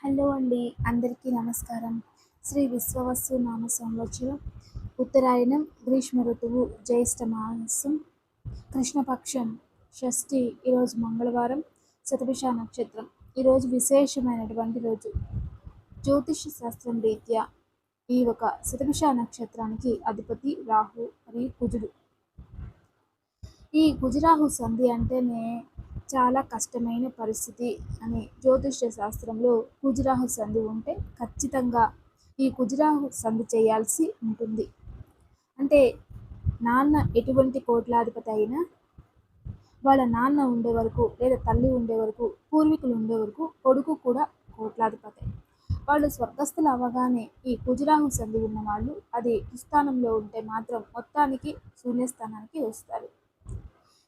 Hello అండి, అందరికీ నమస్కారం. శ్రీ విశ్వవస్తు నామ సంవత్సరం ఉత్తరాయణం గ్రీష్మ ఋతువు జ్యేష్ఠ మాసం కృష్ణపక్షం షష్ఠి. ఈరోజు మంగళవారం, శతభిష నక్షత్రం. ఈరోజు విశేషమైనటువంటి రోజు. జ్యోతిష శాస్త్రం రీత్యా ఈ ఒక శతభిష నక్షత్రానికి అధిపతి రాహు మరియు కుజుడు. ఈ కుజరాహు సంధి అంటేనే చాలా కష్టమైన పరిస్థితి అని జ్యోతిష్య శాస్త్రంలో కుజరాహు సంధి ఉంటే ఖచ్చితంగా ఈ కుజరాహు సంధి చేయాల్సి ఉంటుంది. అంటే నాన్న ఎటువంటి కోట్లాధిపతి అయినా వాళ్ళ నాన్న ఉండే వరకు లేదా తల్లి ఉండే వరకు, పూర్వీకులు ఉండే వరకు కొడుకు కూడా కోట్లాధిపతి. వాళ్ళు స్వర్గస్థులు అవ్వగానే ఈ కుజరాహు సంధి ఉన్న వాళ్ళు అది దుస్థానంలో ఉంటే మాత్రం మొత్తానికి శూన్యస్థానానికి వస్తారు.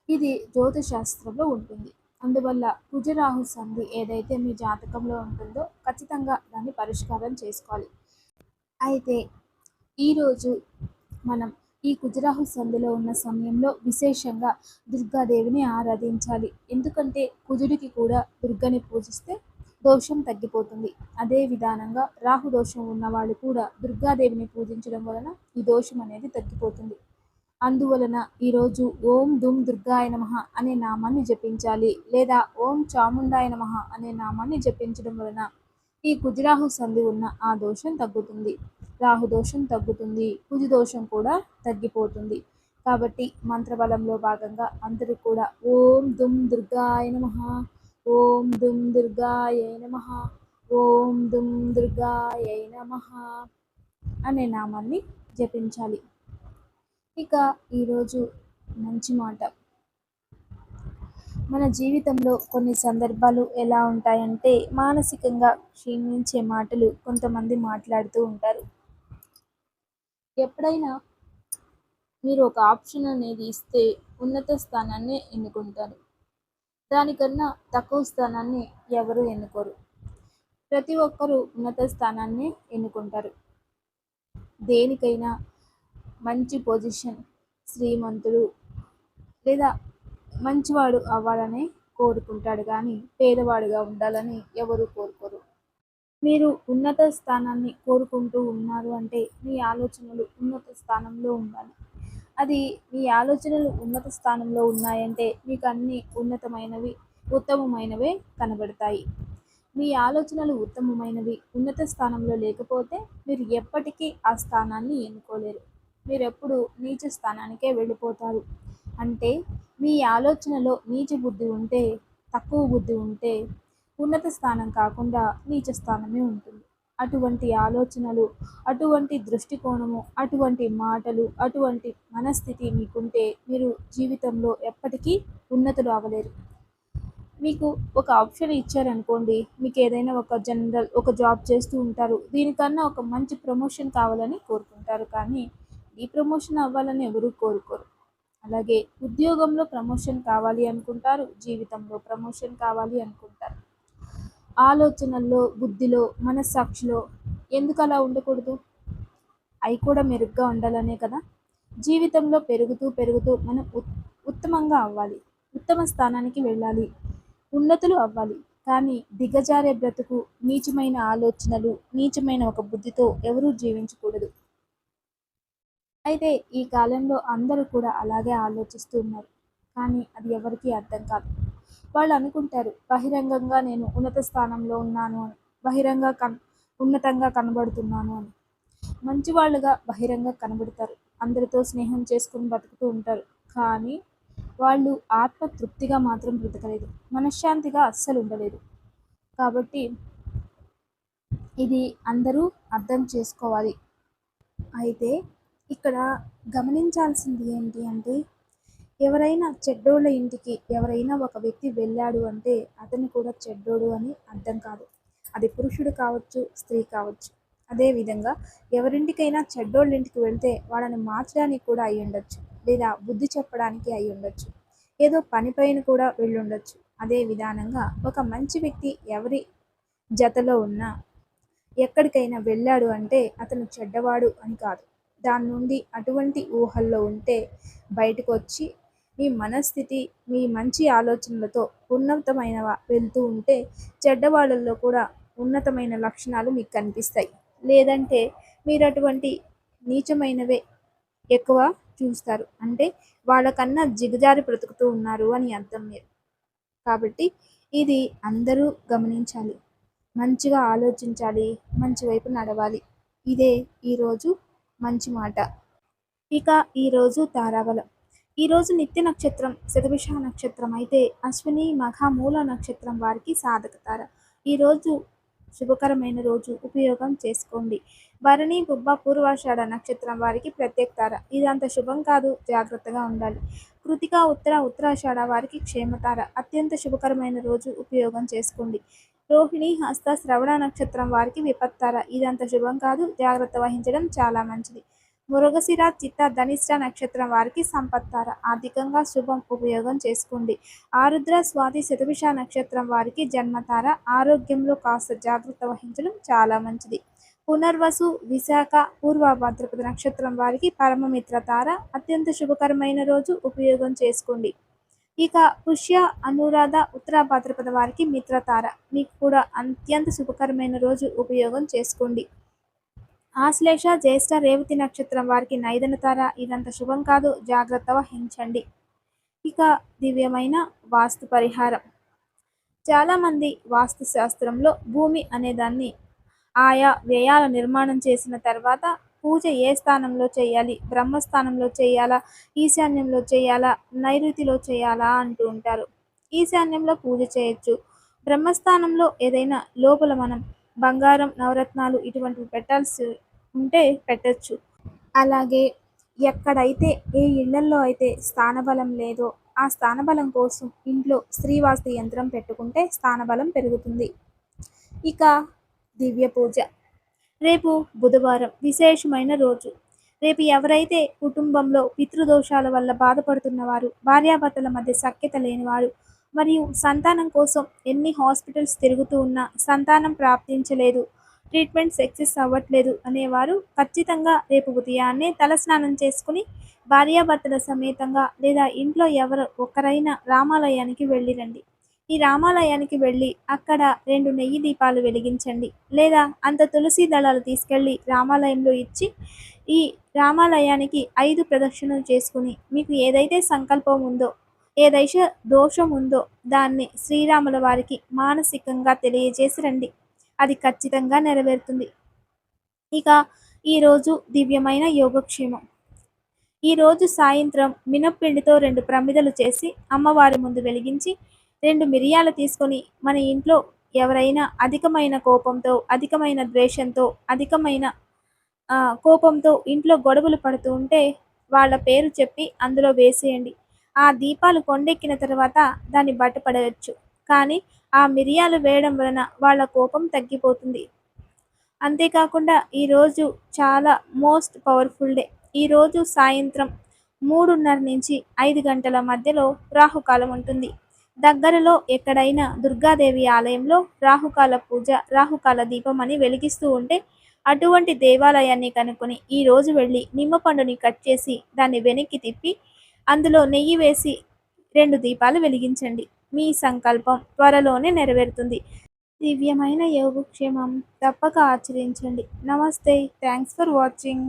ఇది జ్యోతిశాస్త్రంలో ఉంటుంది. అందువల్ల కుజరాహు సంధి ఏదైతే మీ జాతకంలో ఉంటుందో ఖచ్చితంగా దాన్ని పరిష్కారం చేసుకోవాలి. అయితే ఈరోజు మనం ఈ కుజరాహు సంధిలో ఉన్న సమయంలో విశేషంగా దుర్గాదేవిని ఆరాధించాలి. ఎందుకంటే కుజుడికి కూడా దుర్గని పూజిస్తే దోషం తగ్గిపోతుంది. అదే విధానంగా రాహు దోషం ఉన్నవాళ్ళు కూడా దుర్గాదేవిని పూజించడం వలన ఈ దోషం అనేది తగ్గిపోతుంది. అందువలన ఈరోజు ఓం దుమ్ దుర్గాయ నమః అనే నామాన్ని జపించాలి, లేదా ఓం చాముండాయ నమః అనే నామాన్ని జపించడం వలన ఈ కుజరాహు సంధి ఉన్న ఆ దోషం తగ్గుతుంది. రాహు దోషం తగ్గుతుంది, కుజు దోషం కూడా తగ్గిపోతుంది. కాబట్టి మంత్రబలంలో భాగంగా అందరూ కూడా ఓం దుమ్ దుర్గాయ నమః, ఓం దుమ్ దుర్గాయ నమః, ఓం దుమ్ దుర్గాయ నమః అనే నామాన్ని జపించాలి. ఇక ఈరోజు మంచి మాట. మన జీవితంలో కొన్ని సందర్భాలు ఎలా ఉంటాయంటే మానసికంగా క్షీణించే మాటలు కొంతమంది మాట్లాడుతూ ఉంటారు. ఎప్పుడైనా మీరు ఒక ఆప్షన్ అనేది ఇస్తే ఉన్నత స్థానాన్ని ఎన్నుకుంటారు. దానికన్నా తక్కువ స్థానాన్ని ఎవరు ఎన్నుకోరు. ప్రతి ఒక్కరూ ఉన్నత స్థానాన్ని ఎన్నుకుంటారు. దేనికైనా మంచి పొజిషన్, శ్రీమంతుడు లేదా మంచివాడు అవ్వాలని కోరుకుంటాడు, కానీ పేదవాడుగా ఉండాలని ఎవరు కోరుకోరు. మీరు ఉన్నత స్థానాన్ని కోరుకుంటూ ఉన్నారు అంటే మీ ఆలోచనలు ఉన్నత స్థానంలో ఉండాలి. అది మీ ఆలోచనలు ఉన్నత స్థానంలో ఉన్నాయంటే మీకు అన్ని ఉన్నతమైనవి, ఉత్తమమైనవే కనబడతాయి. మీ ఆలోచనలు ఉత్తమమైనవి, ఉన్నత స్థానంలో లేకపోతే మీరు ఎప్పటికీ ఆ స్థానాన్ని ఎన్నుకోలేరు. మీరెప్పుడు నీచ స్థానానికే వెళ్ళిపోతారు. అంటే మీ ఆలోచనలో నీచ బుద్ధి ఉంటే, తక్కువ బుద్ధి ఉంటే ఉన్నత స్థానం కాకుండా నీచ స్థానమే ఉంటుంది. అటువంటి ఆలోచనలు, అటువంటి దృష్టికోణము, అటువంటి మాటలు, అటువంటి మనస్థితి మీకుంటే మీరు జీవితంలో ఎప్పటికీ ఉన్నతులు అవ్వలేరు. మీకు ఒక ఆప్షన్ ఇచ్చారనుకోండి, మీకు ఏదైనా ఒక జాబ్ చేస్తూ ఉంటారు. దీనికన్నా ఒక మంచి ప్రమోషన్ కావాలని కోరుకుంటారు, కానీ ఈ ప్రమోషన్ అవ్వాలని ఎవరూ కోరుకోరు. అలాగే ఉద్యోగంలో ప్రమోషన్ కావాలి అనుకుంటారు, జీవితంలో ప్రమోషన్ కావాలి అనుకుంటారు. ఆలోచనల్లో, బుద్ధిలో, మనస్సాక్షిలో ఎందుకు అలా ఉండకూడదు? అవి కూడా మెరుగ్గా ఉండాలనే కదా. జీవితంలో పెరుగుతూ పెరుగుతూ మనం ఉత్తమంగా అవ్వాలి, ఉత్తమ స్థానానికి వెళ్ళాలి, ఉన్నతులు అవ్వాలి. కానీ దిగజారే బ్రతుకు, నీచమైన ఆలోచనలు, నీచమైన ఒక బుద్ధితో ఎవరూ జీవించకూడదు. అయితే ఈ కాలంలో అందరూ కూడా అలాగే ఆలోచిస్తూ ఉన్నారు, కానీ అది ఎవరికీ అర్థం కాదు. వాళ్ళు అనుకుంటారు బహిరంగంగా నేను ఉన్నత స్థానంలో ఉన్నాను అని, ఉన్నతంగా కనబడుతున్నాను అని. మంచివాళ్ళుగా బహిరంగ కనబడతారు, అందరితో స్నేహం చేసుకుని బతుకుతూ ఉంటారు, కానీ వాళ్ళు ఆత్మ తృప్తిగా మాత్రం బ్రతకలేదు, మనశ్శాంతిగా అస్సలు ఉండలేదు. కాబట్టి ఇది అందరూ అర్థం చేసుకోవాలి. అయితే ఇక్కడ గమనించాల్సింది ఏంటి అంటే, ఎవరైనా చెడ్డోళ్ళ ఇంటికి ఎవరైనా ఒక వ్యక్తి వెళ్ళాడు అంటే అతను కూడా చెడ్డోడు అని అర్థం కాదు. అది పురుషుడు కావచ్చు, స్త్రీ కావచ్చు. అదేవిధంగా ఎవరింటికైనా చెడ్డోళ్ళ ఇంటికి వెళ్తే వాళ్ళని మార్చడానికి కూడా అయి ఉండొచ్చు, లేదా బుద్ధి చెప్పడానికి అయి ఉండొచ్చు, ఏదో పనిపైన కూడా వెళ్ళుండొచ్చు. అదే విధానంగా ఒక మంచి వ్యక్తి ఎవరి జతలో ఉన్నా ఎక్కడికైనా వెళ్ళాడు అంటే అతను చెడ్డవాడు అని కాదు. దాని నుండి అటువంటి ఊహల్లో ఉంటే బయటకు వచ్చి మీ మనస్థితి, మీ మంచి ఆలోచనలతో ఉన్నతమైన వెళ్తూ ఉంటే చెడ్డవాళ్ళల్లో కూడా ఉన్నతమైన లక్షణాలు మీకు కనిపిస్తాయి. లేదంటే మీరు అటువంటి నీచమైనవే ఎక్కువ చూస్తారు. అంటే వాళ్ళకన్నా దిగజారి బ్రతుకుతూ ఉన్నారు అని అర్థం మీరు. కాబట్టి ఇది అందరూ గమనించాలి. మంచిగా ఆలోచించాలి. మంచి వైపు నడవాలి. ఇదే ఈరోజు మంచి మాట. ఇక ఈరోజు తారాబలం. ఈరోజు నిత్య నక్షత్రం శతభిష నక్షత్రం అయితే అశ్విని మఖ మూల నక్షత్రం వారికి సాధక తార. ఈరోజు శుభకరమైన రోజు, ఉపయోగం చేసుకోండి. భరణి బుబ్బ పూర్వాషాఢ నక్షత్రం వారికి ప్రత్యేక తార. ఇదంత శుభం కాదు, జాగ్రత్తగా ఉండాలి. కృతిక ఉత్తర ఉత్తరాషాఢ వారికి క్షేమతార. అత్యంత శుభకరమైన రోజు, ఉపయోగం చేసుకోండి. రోహిణి హస్త శ్రవణ నక్షత్రం వారికి విపత్తార. ఇదంత శుభం కాదు, జాగ్రత్త వహించడం చాలా మంచిది. మృగశిర చిత్త ధనిష్ట నక్షత్రం వారికి సంపత్తార. ఆర్థికంగా శుభం, ఉపయోగం చేసుకోండి. ఆరుద్ర స్వాతి శతభిష నక్షత్రం వారికి జన్మతార. ఆరోగ్యంలో కాస్త జాగ్రత్త వహించడం చాలా మంచిది. పునర్వసు విశాఖ పూర్వ భాద్రపద నక్షత్రం వారికి పరమమిత్ర తార. అత్యంత శుభకరమైన రోజు, ఉపయోగం చేసుకోండి. ఇక పుష్య అనురాధ ఉత్తర భాద్రపద వారికి మిత్రతార. మీకు కూడా అత్యంత శుభకరమైన రోజు, ఉపయోగం చేసుకోండి. ఆశ్లేష జ్యేష్ఠ రేవతి నక్షత్రం వారికి నైదన తార. ఇదంత శుభం కాదు, జాగ్రత్త వహించండి. ఇక దివ్యమైన వాస్తు పరిహారం. చాలామంది వాస్తు శాస్త్రంలో భూమి అనేదాన్ని ఆయా వ్యయాల నిర్మాణం చేసిన తర్వాత పూజ ఏ స్థానంలో చేయాలి, బ్రహ్మస్థానంలో చేయాలా, ఈశాన్యంలో చేయాలా, నైరుతిలో చేయాలా అంటూ ఉంటారు. ఈశాన్యంలో పూజ చేయొచ్చు. బ్రహ్మస్థానంలో ఏదైనా లోపల మనం బంగారం, నవరత్నాలు ఇటువంటివి పెట్టాల్సి ఉంటే పెట్టచ్చు. అలాగే ఎక్కడైతే ఏ ఇళ్లల్లో అయితే స్థానబలం లేదో ఆ స్థానబలం కోసం ఇంట్లో శ్రీవాస్తు యంత్రం పెట్టుకుంటే స్థానబలం పెరుగుతుంది. ఇక దివ్య పూజ. రేపు బుధవారం విశేషమైన రోజు. రేపు ఎవరైతే కుటుంబంలో పితృదోషాల వల్ల బాధపడుతున్నవారు, భార్యాభర్తల మధ్య సఖ్యత లేనివారు, మరియు సంతానం కోసం ఎన్ని హాస్పిటల్స్ తిరుగుతూ ఉన్నా సంతానం ప్రాప్తించలేదు, ట్రీట్మెంట్ సక్సెస్ అవ్వట్లేదు అనేవారు ఖచ్చితంగా రేపు ఉదయాన్నే తలస్నానం చేసుకుని భార్యాభర్తల సమేతంగా లేదా ఇంట్లో ఎవరు ఒకరైనా రామాలయానికి వెళ్ళిరండి. ఈ రామాలయానికి వెళ్ళి అక్కడ 2 నెయ్యి దీపాలు వెలిగించండి. లేదా అంత తులసి దళాలు తీసుకెళ్ళి రామాలయంలో ఇచ్చి ఈ రామాలయానికి 5 ప్రదక్షిణలు చేసుకుని మీకు ఏదైతే సంకల్పం ఉందో, ఏదైతే దోషం ఉందో దాన్ని శ్రీరాముల వారికి మానసికంగా తెలియజేసి రండి. అది ఖచ్చితంగా నెరవేరుతుంది. ఇక ఈరోజు దివ్యమైన యోగక్షేమం. ఈరోజు సాయంత్రం మినప్పిండితో 2 ప్రమిదలు చేసి అమ్మవారి ముందు వెలిగించి 2 మిరియాలు తీసుకొని మన ఇంట్లో ఎవరైనా అధికమైన కోపంతో, అధికమైన ద్వేషంతో, అధికమైన కోపంతో ఇంట్లో గొడవలు పడుతూ ఉంటే వాళ్ళ పేరు చెప్పి అందులో వేసేయండి. ఆ దీపాలు కొండెక్కిన తర్వాత దాన్ని బట్టపడవచ్చు. కానీ ఆ మిరియాలు వేయడం వలన వాళ్ళ కోపం తగ్గిపోతుంది. అంతేకాకుండా ఈరోజు చాలా మోస్ట్ పవర్ఫుల్ డే. ఈరోజు సాయంత్రం 3:30 నుంచి 5 గంటల మధ్యలో రాహుకాలం ఉంటుంది. దగ్గరలో ఎక్కడైనా దుర్గాదేవి ఆలయంలో రాహుకాల పూజ, రాహుకాల దీపం అని వెలిగిస్తూ ఉంటే అటువంటి దేవాలయాన్ని కనుక్కొని ఈరోజు వెళ్ళి నిమ్మపండుని కట్ చేసి దాన్ని వెనక్కి తిప్పి అందులో నెయ్యి వేసి 2 దీపాలు వెలిగించండి. మీ సంకల్పం త్వరలోనే నెరవేరుతుంది. దివ్యమైన యోగక్షేమం తప్పక ఆచరించండి. నమస్తే. Thanks for watching.